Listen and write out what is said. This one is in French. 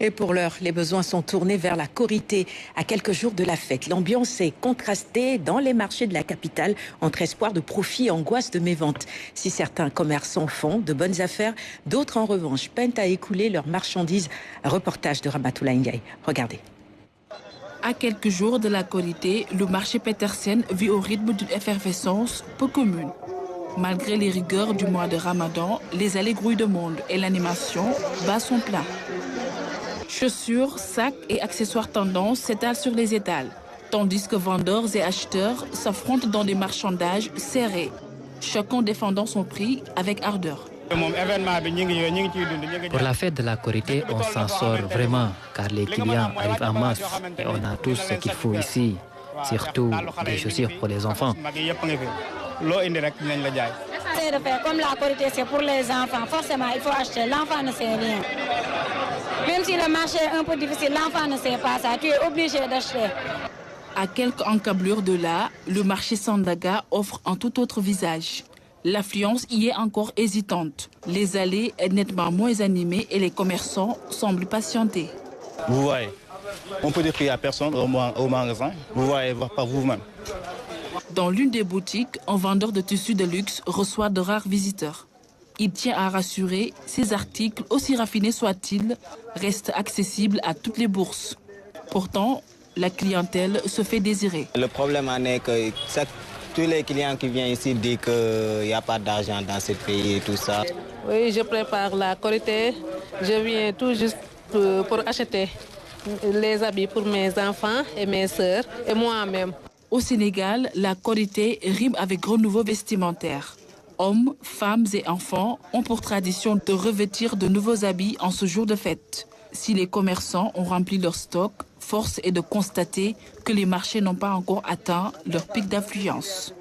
Et pour l'heure, les besoins sont tournés vers la Korité, à quelques jours de la fête. L'ambiance est contrastée dans les marchés de la capitale entre espoir de profit et angoisse de mévente. Si certains commerçants font de bonnes affaires, d'autres en revanche peinent à écouler leurs marchandises. Un reportage de Ramatoulaye Ndiaye. Regardez. À quelques jours de la Korité, le marché Petersen vit au rythme d'une effervescence peu commune. Malgré les rigueurs du mois de Ramadan, les allées grouillent de monde et l'animation bat son plein. Chaussures, sacs et accessoires tendance s'étalent sur les étals, tandis que vendeurs et acheteurs s'affrontent dans des marchandages serrés, chacun défendant son prix avec ardeur. Pour la fête de la Korité, on s'en sort vraiment, car les clients arrivent en masse et on a tout ce qu'il faut ici, surtout des chaussures pour les enfants. Comme la Korité, c'est pour les enfants, forcément il faut acheter, l'enfant ne sait rien. Même si le marché est un peu difficile, l'enfant ne sait pas ça, tu es obligé d'acheter. À quelques encablures de là, le marché Sandaga offre un tout autre visage. L'affluence y est encore hésitante. Les allées sont nettement moins animées et les commerçants semblent patienter. Vous voyez, on peut dire qu'il n'y a personne au magasin. Vous voyez par vous-même. Dans l'une des boutiques, un vendeur de tissus de luxe reçoit de rares visiteurs. Il tient à rassurer, ces articles, aussi raffinés soient-ils, restent accessibles à toutes les bourses. Pourtant, la clientèle se fait désirer. Le problème est que tous les clients qui viennent ici disent qu'il n'y a pas d'argent dans ce pays et tout ça. Oui, je prépare la Korité. Je viens tout juste pour acheter les habits pour mes enfants et mes sœurs et moi-même. Au Sénégal, la Korité rime avec renouveau vestimentaire. Hommes, femmes et enfants ont pour tradition de revêtir de nouveaux habits en ce jour de fête. Si les commerçants ont rempli leur stock, force est de constater que les marchés n'ont pas encore atteint leur pic d'affluence.